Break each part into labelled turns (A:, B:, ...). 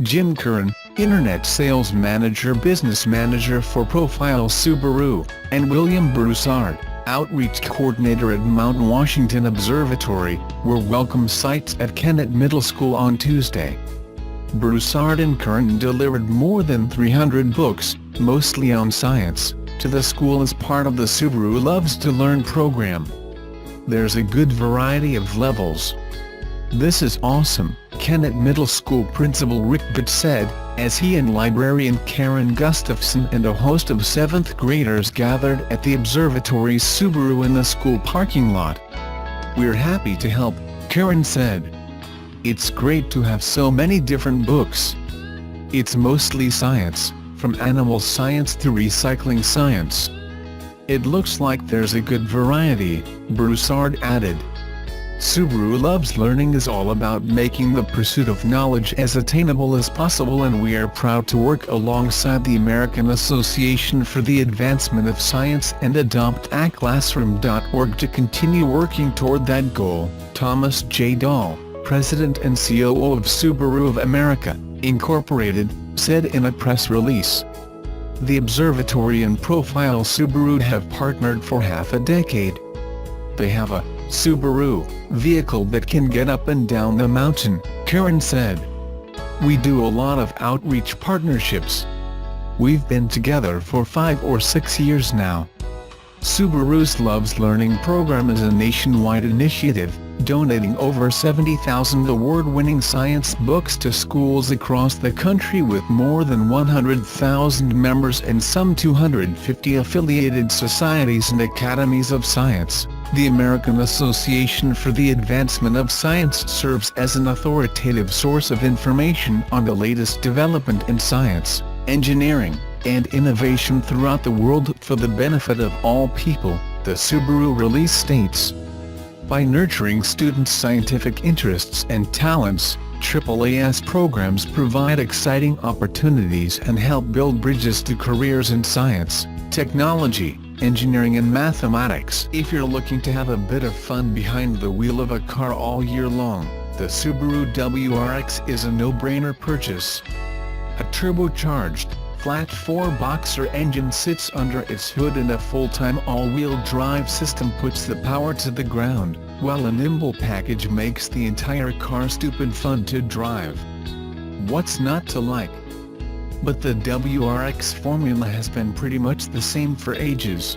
A: Jim Curran, Internet Sales Manager Business Manager for Profile Subaru, and William Broussard, Outreach Coordinator at Mount Washington Observatory, were welcome sights at Kennett Middle School on Tuesday. Broussard and Curran delivered more than 300 books, mostly on science, to the school as part of the Subaru Loves to Learn program. There's a good variety of levels. "This is awesome," Kennett Middle School Principal Rick Bitt said, as he and librarian Karen Gustafson and a host of 7th graders gathered at the observatory's Subaru in the school parking lot. "We're happy to help," Karen said. "It's great to have so many different books. It's mostly science, from animal science to recycling science. It looks like there's a good variety," Broussard added. "Subaru Loves Learning is all about making the pursuit of knowledge as attainable as possible, and we are proud to work alongside the American Association for the Advancement of Science and AdoptAClassroom.org to continue working toward that goal," Thomas J. Dahl, President and COO of Subaru of America, Incorporated, said in a press release. "The observatory and Profile Subaru have partnered for half a decade. They have a Subaru vehicle that can get up and down the mountain," Curran said. "We do a lot of outreach partnerships. We've been together for 5 or 6 years now." Subaru's Loves Learning program is a nationwide initiative, donating over 70,000 award-winning science books to schools across the country with more than 100,000 members and some 250 affiliated societies and academies of science. The American Association for the Advancement of Science serves as an authoritative source of information on the latest development in science, engineering, and innovation throughout the world for the benefit of all people, the Subaru release states. By nurturing students' scientific interests and talents, AAAS programs provide exciting opportunities and help build bridges to careers in science, technology, engineering and mathematics. If you're looking to have a bit of fun behind the wheel of a car all year long, the Subaru WRX is a no-brainer purchase. A turbocharged, flat-4 boxer engine sits under its hood, and a full-time all-wheel drive system puts the power to the ground, while a nimble package makes the entire car stupid fun to drive. What's not to like? But the WRX formula has been pretty much the same for ages.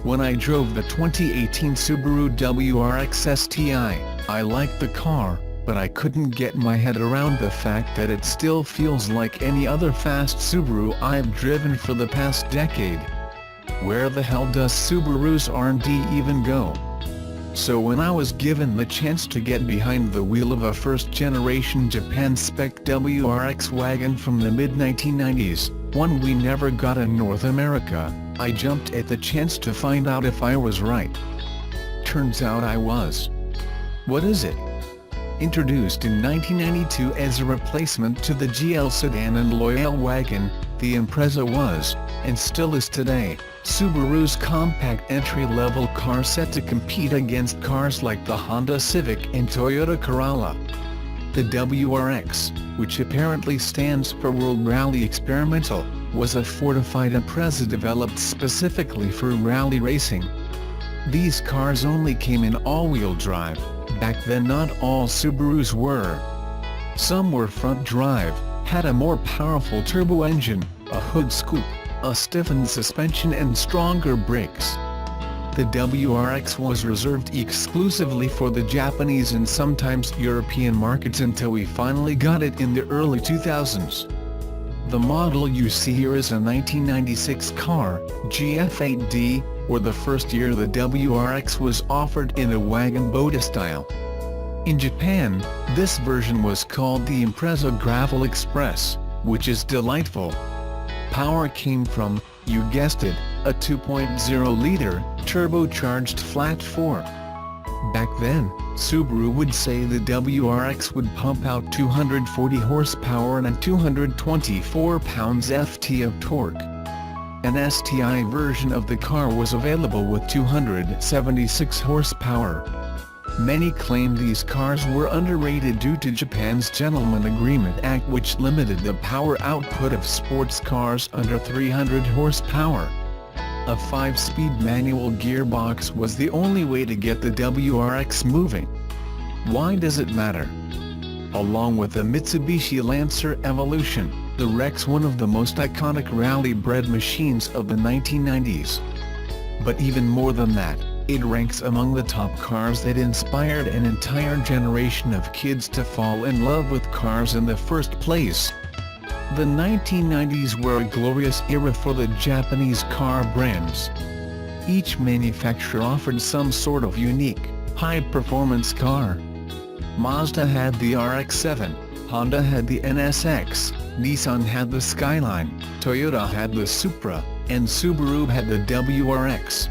A: When I drove the 2018 Subaru WRX STI, I liked the car, but I couldn't get my head around the fact that it still feels like any other fast Subaru I've driven for the past decade. Where the hell does Subaru's R&D even go? So when I was given the chance to get behind the wheel of a first-generation Japan-spec WRX wagon from the mid-1990s, one we never got in North America, I jumped at the chance to find out if I was right. Turns out I was. What is it? Introduced in 1992 as a replacement to the GL sedan and Loyal wagon, the Impreza was, and still is today, Subaru's compact entry-level car set to compete against cars like the Honda Civic and Toyota Corolla. The WRX, which apparently stands for World Rally Experimental, was a fortified Impreza developed specifically for rally racing. These cars only came in all-wheel drive. Back then not all Subarus were. Some were front drive, had a more powerful turbo engine, a hood scoop, a stiffened suspension and stronger brakes. The WRX was reserved exclusively for the Japanese and sometimes European markets until we finally got it in the early 2000s. The model you see here is a 1996 car, GF8D, or the first year the WRX was offered in a wagon boda style. In Japan, this version was called the Impreza Gravel Express, which is delightful. Power came from, you guessed it, a 2.0-liter, turbocharged flat-4. Back then, Subaru would say the WRX would pump out 240 horsepower and 224 pounds-ft of torque. An STI version of the car was available with 276 horsepower. Many claim these cars were underrated due to Japan's Gentleman Agreement Act, which limited the power output of sports cars under 300 horsepower. A 5-speed manual gearbox was the only way to get the WRX moving. Why does it matter? Along with the Mitsubishi Lancer Evolution, the Rex one of the most iconic rally-bred machines of the 1990s. But even more than that, it ranks among the top cars that inspired an entire generation of kids to fall in love with cars in the first place. The 1990s were a glorious era for the Japanese car brands. Each manufacturer offered some sort of unique, high-performance car. Mazda had the RX-7, Honda had the NSX, Nissan had the Skyline, Toyota had the Supra, and Subaru had the WRX.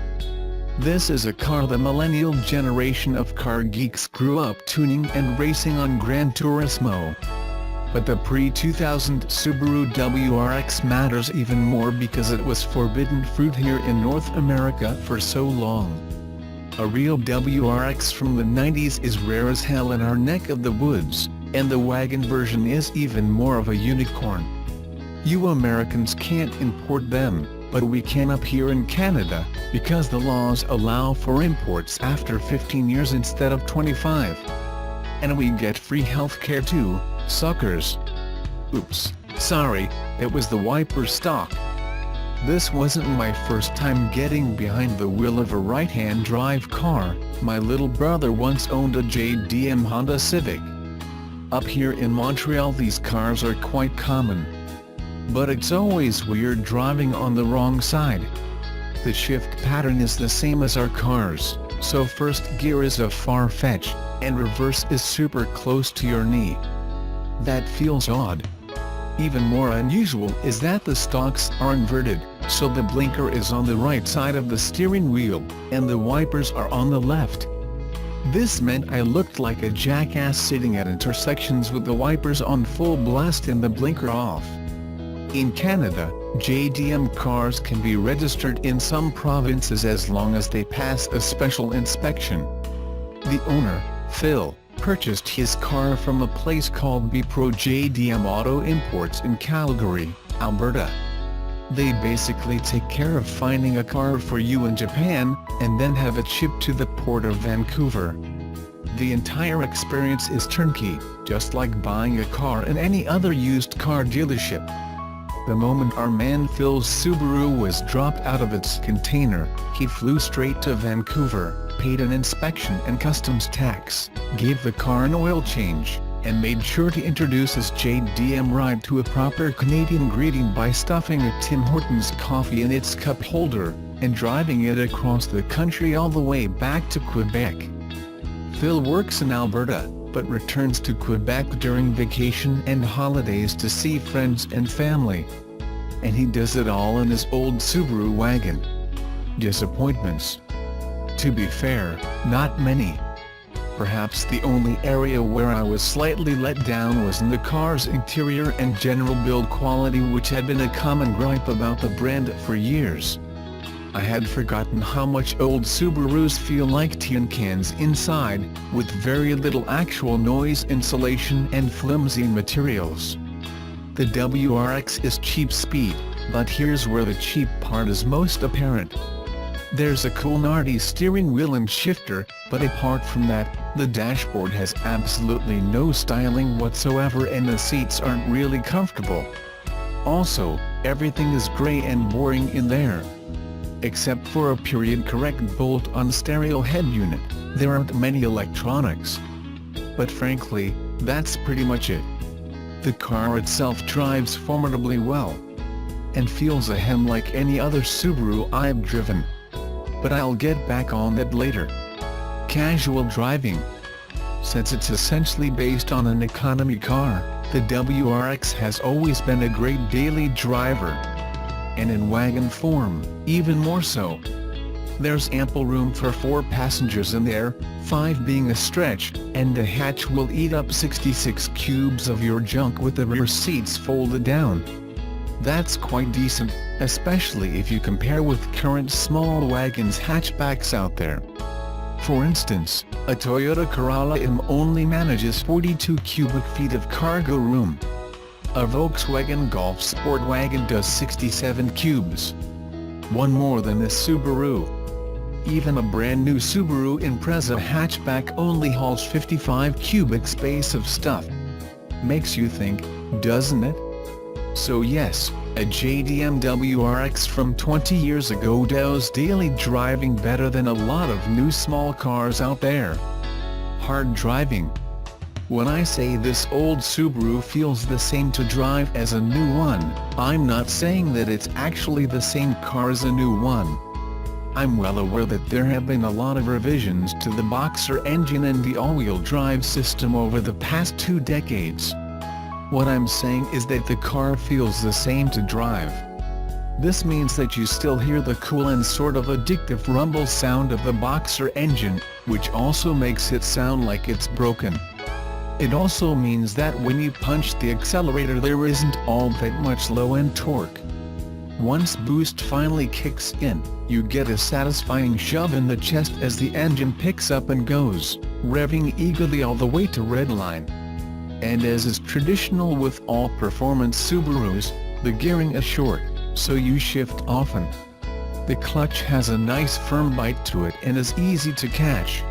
A: This is a car the millennial generation of car geeks grew up tuning and racing on Gran Turismo. But the pre-2000 Subaru WRX matters even more because it was forbidden fruit here in North America for so long. A real WRX from the 90s is rare as hell in our neck of the woods, and the wagon version is even more of a unicorn. You Americans can't import them, but we can up here in Canada, because the laws allow for imports after 15 years instead of 25. And we get free healthcare too, suckers. Oops, sorry, it was the wiper stock. This wasn't my first time getting behind the wheel of a right-hand drive car. My little brother once owned a JDM Honda Civic. Up here in Montreal these cars are quite common. But it's always weird driving on the wrong side. The shift pattern is the same as our cars, so first gear is a far-fetched, and reverse is super close to your knee. That feels odd. Even more unusual is that the stalks are inverted, so the blinker is on the right side of the steering wheel, and the wipers are on the left. This meant I looked like a jackass sitting at intersections with the wipers on full blast and the blinker off. In Canada, JDM cars can be registered in some provinces as long as they pass a special inspection. The owner, Phil, purchased his car from a place called BPro JDM Auto Imports in Calgary, Alberta. They basically take care of finding a car for you in Japan, and then have it shipped to the port of Vancouver. The entire experience is turnkey, just like buying a car in any other used car dealership. The moment our man Phil's Subaru was dropped out of its container, he flew straight to Vancouver, paid an inspection and customs tax, gave the car an oil change, and made sure to introduce his JDM ride to a proper Canadian greeting by stuffing a Tim Hortons coffee in its cup holder, and driving it across the country all the way back to Quebec. Phil works in Alberta, but returns to Quebec during vacation and holidays to see friends and family. And he does it all in his old Subaru wagon. Disappointments? To be fair, not many. Perhaps the only area where I was slightly let down was in the car's interior and general build quality, which had been a common gripe about the brand for years. I had forgotten how much old Subarus feel like tin cans inside, with very little actual noise insulation and flimsy materials. The WRX is cheap speed, but here's where the cheap part is most apparent. There's a cool Nardi steering wheel and shifter, but apart from that, the dashboard has absolutely no styling whatsoever and the seats aren't really comfortable. Also, everything is grey and boring in there. Except for a period-correct bolt-on stereo head unit, there aren't many electronics. But frankly, that's pretty much it. The car itself drives formidably well, and feels a hem like any other Subaru I've driven. But I'll get back on that later. Casual driving. Since it's essentially based on an economy car, the WRX has always been a great daily driver. And in wagon form, even more so. There's ample room for 4 passengers in there, 5 being a stretch, and the hatch will eat up 66 cubes of your junk with the rear seats folded down. That's quite decent, especially if you compare with current small wagons hatchbacks out there. For instance, a Toyota Corolla only manages 42 cubic feet of cargo room. A Volkswagen Golf Sportwagen does 67 cubes. One more than a Subaru. Even a brand new Subaru Impreza hatchback only hauls 55 cubic space of stuff. Makes you think, doesn't it? So yes, a JDM WRX from 20 years ago does daily driving better than a lot of new small cars out there. Hard driving. When I say this old Subaru feels the same to drive as a new one, I'm not saying that it's actually the same car as a new one. I'm well aware that there have been a lot of revisions to the Boxer engine and the all-wheel drive system over the past 2 decades. What I'm saying is that the car feels the same to drive. This means that you still hear the cool and sort of addictive rumble sound of the Boxer engine, which also makes it sound like it's broken. It also means that when you punch the accelerator there isn't all that much low-end torque. Once boost finally kicks in, you get a satisfying shove in the chest as the engine picks up and goes, revving eagerly all the way to redline. And as is traditional with all performance Subarus, the gearing is short, so you shift often. The clutch has a nice firm bite to it and is easy to catch.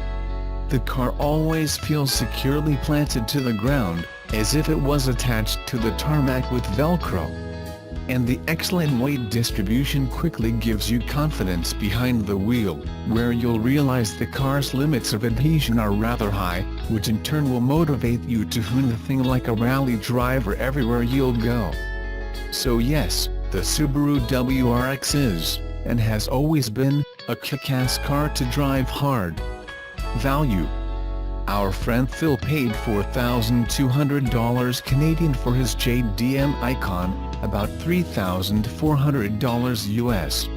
A: The car always feels securely planted to the ground, as if it was attached to the tarmac with Velcro. And the excellent weight distribution quickly gives you confidence behind the wheel, where you'll realize the car's limits of adhesion are rather high, which in turn will motivate you to hoon the thing like a rally driver everywhere you'll go. So yes, the Subaru WRX is, and has always been, a kick-ass car to drive hard. Value. Our friend Phil paid $4,200 Canadian for his JDM Icon, about $3,400 US.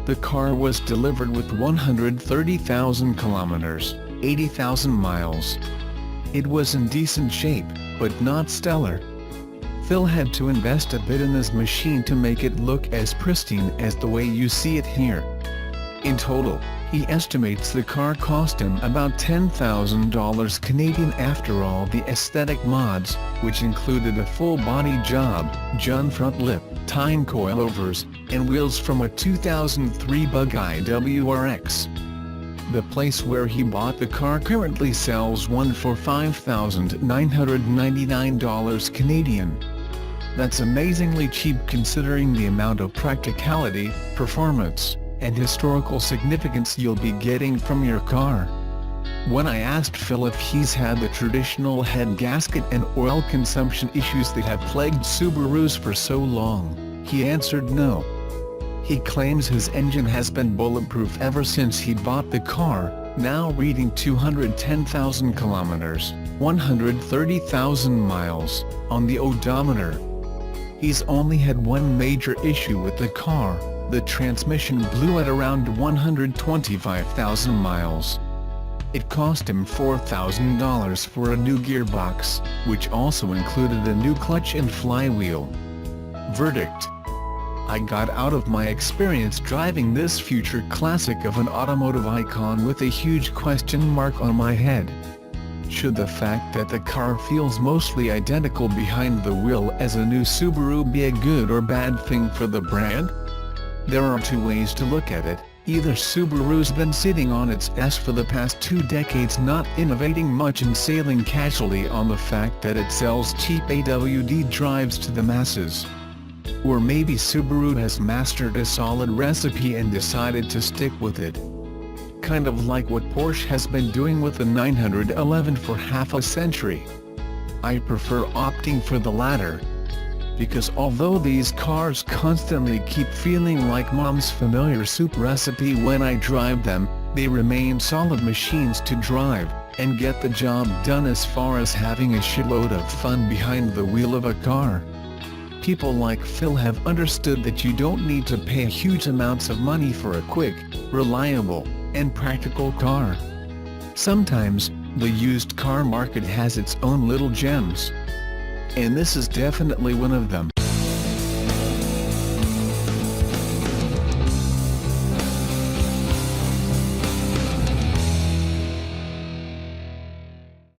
A: The car was delivered with 130,000 kilometers, 80,000 miles. It was in decent shape, but not stellar. Phil had to invest a bit in his machine to make it look as pristine as the way you see it here. In total, he estimates the car cost him about $10,000 Canadian after all the aesthetic mods, which included a full-body job, Jun front lip, tine coilovers, and wheels from a 2003 Bug-Eye WRX. The place where he bought the car currently sells one for $5,999 Canadian. That's amazingly cheap considering the amount of practicality, performance, and historical significance you'll be getting from your car. When I asked Phil if he's had the traditional head gasket and oil consumption issues that have plagued Subarus for so long, he answered no. He claims his engine has been bulletproof ever since he bought the car, now reading 210,000 kilometers, 130,000 miles, on the odometer. He's only had one major issue with the car. The transmission blew at around 125,000 miles. It cost him $4,000 for a new gearbox, which also included a new clutch and flywheel. Verdict: I got out of my experience driving this future classic of an automotive icon with a huge question mark on my head. Should the fact that the car feels mostly identical behind the wheel as a new Subaru be a good or bad thing for the brand? There are two ways to look at it. Either Subaru's been sitting on its ass for the past 2 decades not innovating much and sailing casually on the fact that it sells cheap AWD drives to the masses. Or maybe Subaru has mastered a solid recipe and decided to stick with it. Kind of like what Porsche has been doing with the 911 for half a century. I prefer opting for the latter. Because although these cars constantly keep feeling like mom's familiar soup recipe when I drive them, they remain solid machines to drive, and get the job done as far as having a shitload of fun behind the wheel of a car. People like Phil have understood that you don't need to pay huge amounts of money for a quick, reliable, and practical car. Sometimes, the used car market has its own little gems. And this is definitely one of them.